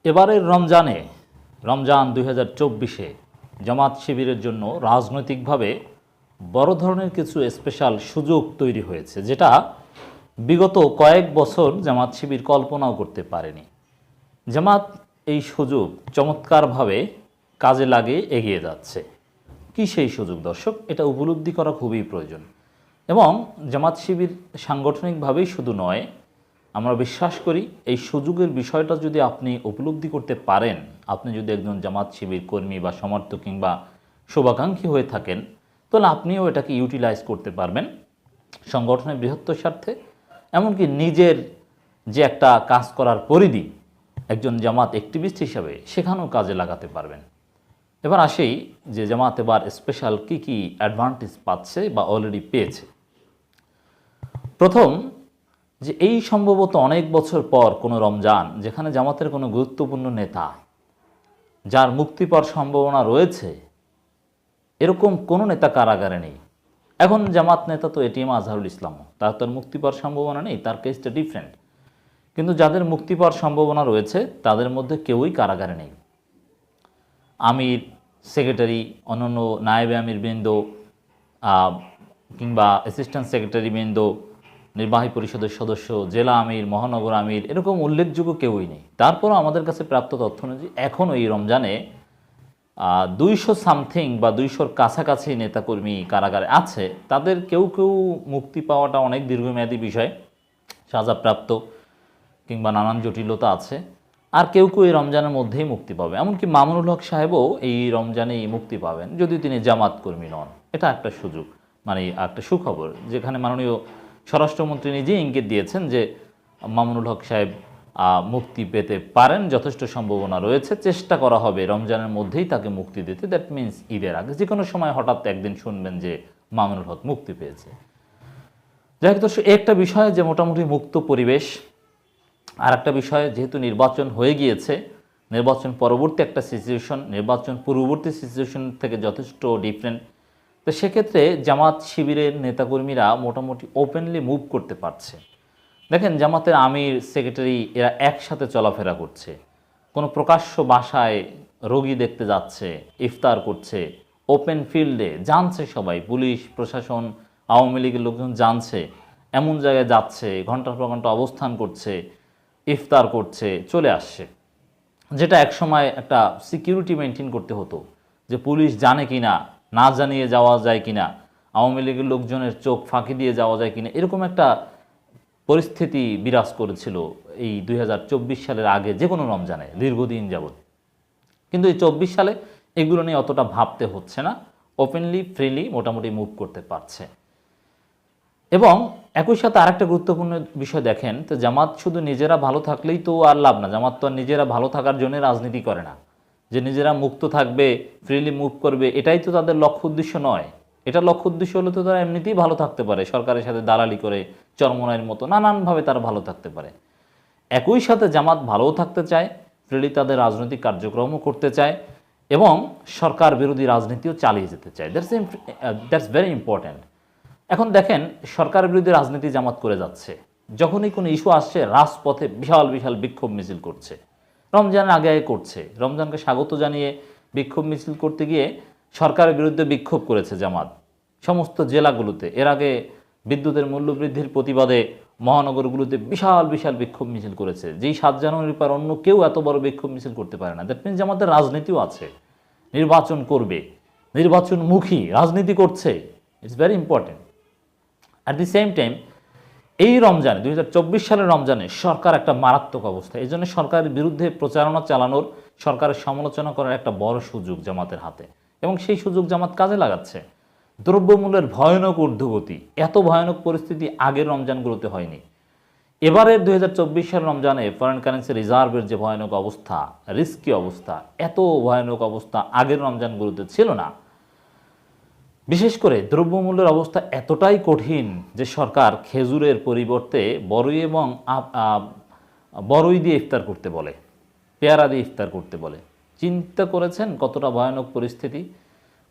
এবারের রমজান 2024-এ জামাত শিবিরের জন্য রাজনৈতিকভাবে বড় ধরনের কিছু স্পেশাল সুযোগ তৈরি হয়েছে, যেটা বিগত কয়েক বছর জামাত শিবির কল্পনাও করতে পারেনি। জামাত এই সুযোগ চমৎকারভাবে কাজে লাগিয়ে এগিয়ে যাচ্ছে। কি সেই সুযোগ দর্শক, এটা উপলব্ধি করা খুবই প্রয়োজন। এবং জামাত শিবির সাংগঠনিকভাবেই শুধু নয়, আমরা বিশ্বাস করি এই সুযোগের বিষয়টা যদি আপনি উপলব্ধি করতে পারেন, আপনি যদি একজন জামাত শিবির কর্মী বা সমর্থক কিংবা শুভাকাঙ্ক্ষী হয়ে থাকেন, তাহলে আপনিও এটাকে ইউটিলাইজ করতে পারবেন সংগঠনের বৃহত্তর স্বার্থে। এমনকি নিজের যে একটা কাজ করার পরিধি একজন জামাত অ্যাক্টিভিস্ট হিসাবে, সেখানেও কাজে লাগাতে পারবেন। এবার আসেই যে জামাত এবার স্পেশাল কী কী অ্যাডভান্টেজ পাচ্ছে বা অলরেডি পেয়েছে। প্রথম, যে এই সম্ভবত অনেক বছর পর কোনো রমজান যেখানে জামাতের কোনো গুরুত্বপূর্ণ নেতা যার মুক্তি পাওয়ার সম্ভাবনা রয়েছে, এরকম কোনো নেতা কারাগারে নেই। এখন জামাত নেতা তো এটিএম আজহারুল ইসলামও, তার তো মুক্তি পাওয়ার সম্ভাবনা নেই, তার কেসটা ডিফারেন্ট। কিন্তু যাদের মুক্তি পাওয়ার সম্ভাবনা রয়েছে তাদের মধ্যে কেউই কারাগারে নেই। আমির, সেক্রেটারি, অন্যান্য নায়েবে আমির বৃন্দ কিংবা অ্যাসিস্ট্যান্ট সেক্রেটারি বৃন্দ, নির্বাহী পরিষদের সদস্য, জেলা আমির, মহানগর আমির, এরকম উল্লেখযোগ্য কেউই নেই। তারপরও আমাদের কাছে প্রাপ্ত তথ্য অনুযায়ী এখনও এই রমজানে 200 সামথিং বা 200-র কাছাকাছি নেতাকর্মী কারাগারে আছে। তাদের কেউ কেউ মুক্তি পাওয়াটা অনেক দীর্ঘমেয়াদী বিষয়, সাজাপ্রাপ্ত কিংবা নানান জটিলতা আছে। আর কেউ কেউ এই রমজানের মধ্যেই মুক্তি পাবে। এমনকি মামুনুল হক সাহেবও এই রমজানেই মুক্তি পাবেন, যদিও তিনি জামাত কর্মী নন। এটা একটা সুযোগ, মানে একটা সুখবর, যেখানে মাননীয় স্বরাষ্ট্রমন্ত্রী নিজেই ইঙ্গিত দিয়েছেন যে মামুনুল হক সাহেব মুক্তি পেতে পারেন, যথেষ্ট সম্ভাবনা রয়েছে, চেষ্টা করা হবে রমজানের মধ্যেই তাকে মুক্তি দিতে। দ্যাট মিনস ঈদের আগে। যে কোনো সময় হঠাৎ একদিন শুনবেন যে মামুনুল হক মুক্তি পেয়েছে। যাই হোক দর্শক, একটা বিষয় যে মোটামুটি মুক্ত পরিবেশ, আর একটা বিষয় যেহেতু নির্বাচন হয়ে গিয়েছে, নির্বাচন পরবর্তী একটা সিচুয়েশন নির্বাচন পূর্ববর্তী সিচুয়েশন থেকে যথেষ্ট ডিফারেন্ট। তো সেক্ষেত্রে জামাত শিবিরের নেতাকর্মীরা মোটামুটি ওপেনলি মুভ করতে পারছে। দেখেন, জামাতের আমির, সেক্রেটারি এরা একসাথে চলাফেরা করছে, কোনো প্রকাশ্য বাসায় রোগী দেখতে যাচ্ছে, ইফতার করছে, ওপেন ফিল্ডে জানছে সবাই, পুলিশ প্রশাসন, আওয়ামী লীগের লোকজন জানছে, এমন জায়গায় যাচ্ছে, ঘন্টার পর ঘন্টা অবস্থান করছে, ইফতার করছে, চলে আসছে। যেটা একসময় একটা সিকিউরিটি মেনটেন করতে হতো, যে পুলিশ জানে কিনা, না জানিয়ে যাওয়া যায় কিনা, আওয়ামী লীগের লোকজনের চোখ ফাঁকি দিয়ে যাওয়া যায় কিনা, এরকম একটা পরিস্থিতি বিরাজ করেছিল এই 2024 সালের আগে যে কোনো রমজানে দীর্ঘদিন যাবৎ। কিন্তু এই 24 সালে এগুলো নিয়ে অতটা ভাবতে হচ্ছে না, ওপেনলি ফ্রিলি মোটামুটি মুভ করতে পারছে। এবং একই সাথে আরেকটা গুরুত্বপূর্ণ বিষয় দেখেন, তো জামাত শুধু নিজেরা ভালো থাকলেই তো আর লাভ না। জামাত তো আর নিজেরা ভালো থাকার জন্য রাজনীতি করে না, যে নিজেরা মুক্ত থাকবে, ফ্রিলি মুভ করবে, এটাই তো তাদের লক্ষ্য উদ্দেশ্য নয়। এটা লক্ষ্য উদ্দেশ্য হলে তো তারা এমনিতেই ভালো থাকতে পারে, সরকারের সাথে দালালি করে, চরমনাইয়ের মতো নানানভাবে তারা ভালো থাকতে পারে। একই সাথে জামাত ভালোও থাকতে চায়, ফ্রিলি তাদের রাজনৈতিক কার্যক্রমও করতে চায়, এবং সরকার বিরোধী রাজনীতিও চালিয়ে যেতে চায়। That's very important. এখন দেখেন, সরকার বিরোধী রাজনীতি জামাত করে যাচ্ছে, যখনই কোনো ইস্যু আসছে রাজপথে বিশাল বিশাল বিক্ষোভ মিছিল করছে, রমজানের আগে আগে করছে। রমজানকে স্বাগত জানিয়ে বিক্ষোভ মিছিল করতে গিয়ে সরকারের বিরুদ্ধে বিক্ষোভ করেছে জামাত সমস্ত জেলাগুলোতে। এর আগে বিদ্যুতের মূল্য বৃদ্ধির প্রতিবাদে মহানগরগুলোতে বিশাল বিশাল বিক্ষোভ মিছিল করেছে, যেই 7 জানুয়ারির পর অন্য কেউ এত বড় বিক্ষোভ মিছিল করতে পারে না। দ্যাট মিনস জামাতের রাজনীতিও আছে, নির্বাচন করবে, নির্বাচনমুখী রাজনীতি করছে। It's very important. At the same time এই রমজানে 2024 সালের রমজানে সরকার একটা মারাত্মক অবস্থা। এই জন্য সরকারের বিরুদ্ধে প্রচারণা চালানোর, সরকারের সমালোচনা করার একটা বড় সুযোগ জামাতের হাতে, এবং সেই সুযোগ জামাত কাজে লাগাচ্ছে। দ্রব্যমূল্যের ভয়ানক ঊর্ধ্বগতি, এত ভয়ানক পরিস্থিতি আগের রমজানগুলোতে হয়নি। এবারের 2024 সালের রমজানে ফরেন কারেন্সি রিজার্ভের যে ভয়ানক অবস্থা, রিস্কি অবস্থা, এত ভয়ানক অবস্থা আগের রমজানগুলোতে ছিল না। বিশেষ করে দ্রব্যমূল্যের অবস্থা এতটাই কঠিন যে সরকার খেজুরের পরিবর্তে বড়ই দিয়ে ইফতার করতে বলে, পেয়ারা দিয়ে ইফতার করতে বলে। চিন্তা করেছেন কতটা ভয়ানক পরিস্থিতি?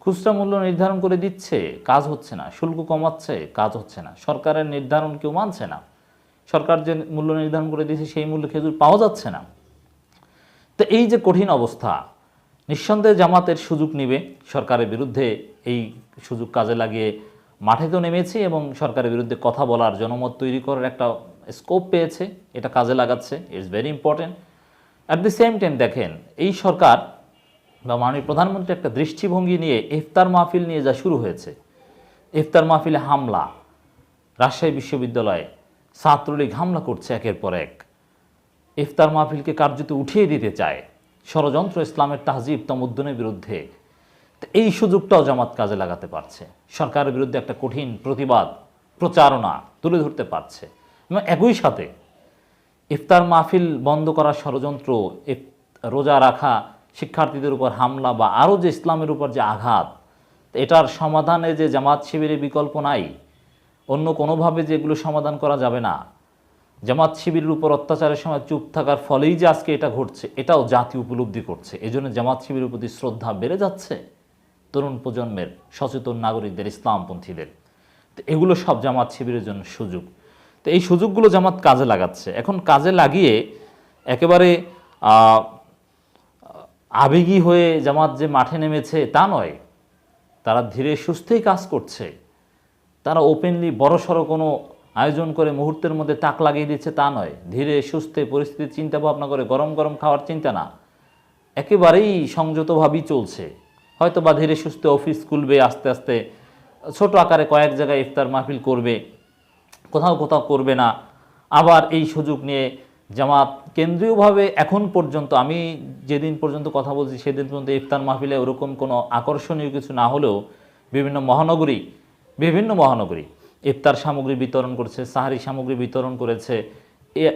খুচরা মূল্য নির্ধারণ করে দিচ্ছে, কাজ হচ্ছে না, শুল্ক কমাচ্ছে, কাজ হচ্ছে না, সরকারের নির্ধারণ কেউ মানছে না, সরকার যে মূল্য নির্ধারণ করে দিয়েছে সেই মূল্যে খেজুর পাওয়া যাচ্ছে না। তো এই যে কঠিন অবস্থা, নিঃসন্দেহে জামাতের সুযোগ নেবে সরকারের বিরুদ্ধে, এই সুযোগ কাজে লাগিয়ে মাঠে তো নেমেছে এবং সরকারের বিরুদ্ধে কথা বলার, জনমত তৈরি করার একটা স্কোপ পেয়েছে, এটা কাজে লাগাচ্ছে। It's very important. At the same time দেখেন, এই সরকার বা মাননীয় প্রধানমন্ত্রী একটা দৃষ্টিভঙ্গি নিয়ে ইফতার মাহফিল নিয়ে যা শুরু হয়েছে, ইফতার মাহফিলে হামলা, রাজশাহী বিশ্ববিদ্যালয়ে ছাত্রলীগ হামলা করছে একের পর এক, ইফতার মাহফিলকে কার্যত উঠিয়ে দিতে চায়, ষড়যন্ত্র ইসলামের তাহজিব তামুদ্দুনের বিরুদ্ধে। তো এই সুযোগটাও জামাত কাজে লাগাতে পারছে, সরকারের বিরুদ্ধে একটা কঠিন প্রতিবাদ প্রচারণা তুলে ধরতে পারছে। এবং একই সাথে ইফতার মাহফিল বন্ধ করার ষড়যন্ত্র, রোজা রাখা শিক্ষার্থীদের উপর হামলা বা আরও যে ইসলামের উপর যে আঘাত, এটার সমাধানে যে জামাত শিবিরের বিকল্প নাই, অন্য কোনোভাবে যে এগুলো সমাধান করা যাবে না। জামাত শিবিরের উপর অত্যাচারের সময় চুপ থাকার ফলেই যে আজকে এটা ঘটছে, এটাও জাতি উপলব্ধি করছে। এই জন্য জামাত শিবিরের প্রতি শ্রদ্ধা বেড়ে যাচ্ছে তরুণ প্রজন্মের, সচেতন নাগরিকদের, ইসলামপন্থীদের। তো এগুলো সব জামাত শিবিরের জন্য সুযোগ। তো এই সুযোগগুলো জামাত কাজে লাগাচ্ছে। এখন কাজে লাগিয়ে একেবারে আবেগী হয়ে জামাত যে মাঠে নেমেছে তা নয়, তারা ধীরে সুস্থেই কাজ করছে। তারা ওপেনলি বড়সড় কোনো আয়োজন করে মুহূর্তের মধ্যে তাক লাগিয়ে দিচ্ছে তা নয়, ধীরে সুস্থে পরিস্থিতি চিন্তা ভাবনা করে, গরম গরম খাওয়ার চিন্তা না, একেবারেই সংযতভাবেই চলছে। হয়তো বা ধীরে সুস্থে অফিস খুলবে, আস্তে আস্তে ছোট আকারে কয়েক জায়গায় ইফতার মাহফিল করবে, কোথাও কোথাও করবে না। আবার এই সুযোগ নিয়ে জামাত কেন্দ্রীয়ভাবে এখন পর্যন্ত, আমি যেদিন পর্যন্ত কথা বলছি সেদিন পর্যন্ত ইফতার মাহফিলে ওরকম কোনো আকর্ষণীয় কিছু না হলেও বিভিন্ন মহানগরী ইফতার সামগ্রী বিতরণ করেছে, সাহারি সামগ্রী বিতরণ করেছে,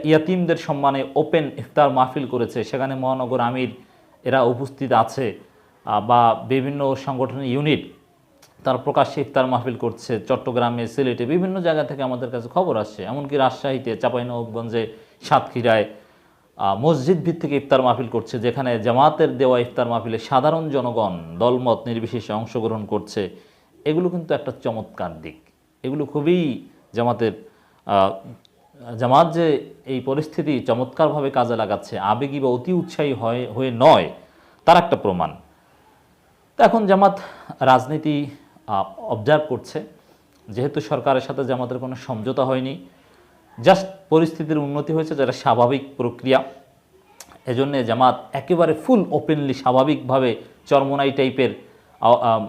ইয়াতিমদের সম্মানে ওপেন ইফতার মাহফিল করেছে। সেখানে মহানগর আমির এরা উপস্থিত আছে, বা বিভিন্ন সংগঠনের ইউনিট তারা প্রকাশ্যে ইফতার মাহফিল করছে। চট্টগ্রামে, সিলেটে বিভিন্ন জায়গা থেকে আমাদের কাছে খবর আসছে, এমনকি রাজশাহীতে, চাঁপাইনবাবগঞ্জে, সাতক্ষীরায় মসজিদ ভিত্তিক ইফতার মাহফিল করছে, যেখানে জামাতের দেওয়া ইফতার মাহফিলে সাধারণ জনগণ দলমত নির্বিশেষে অংশগ্রহণ করছে। এগুলো কিন্তু একটা চমৎকার দিক। এগুলো খুবই জামাত যে এই পরিস্থিতি চমৎকারভাবে কাজে লাগাচ্ছে, আবেগী বা অতি উৎসাহী হয়ে নয়, তার একটা প্রমাণ। তো এখন জামাত রাজনীতি অবজার্ভ করছে, যেহেতু সরকারের সাথে জামাতের কোনো সমঝোতা হয়নি, জাস্ট পরিস্থিতির উন্নতি হয়েছে, যেটা স্বাভাবিক প্রক্রিয়া। এজন্যে জামাত একেবারে ফুল ওপেনলি স্বাভাবিকভাবে চরমোনাই টাইপের,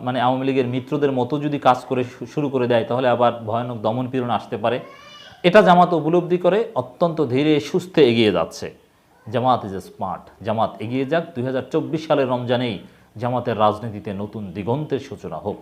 মানে আওয়ামী লীগের মিত্রদের মতো যদি কাজ করে শুরু করে দেয়, তাহলে আবার ভয়ানক দমনপীড়ন আসতে পারে। এটা জামাত উপলব্ধি করে অত্যন্ত ধীরে সুস্থে এগিয়ে যাচ্ছে। জামাত ইজ এ স্মার্ট। জামাত এগিয়ে যাক, 2024 সালের রমজানেই জামাতের রাজনীতিতে নতুন দিগন্তের সূচনা হোক।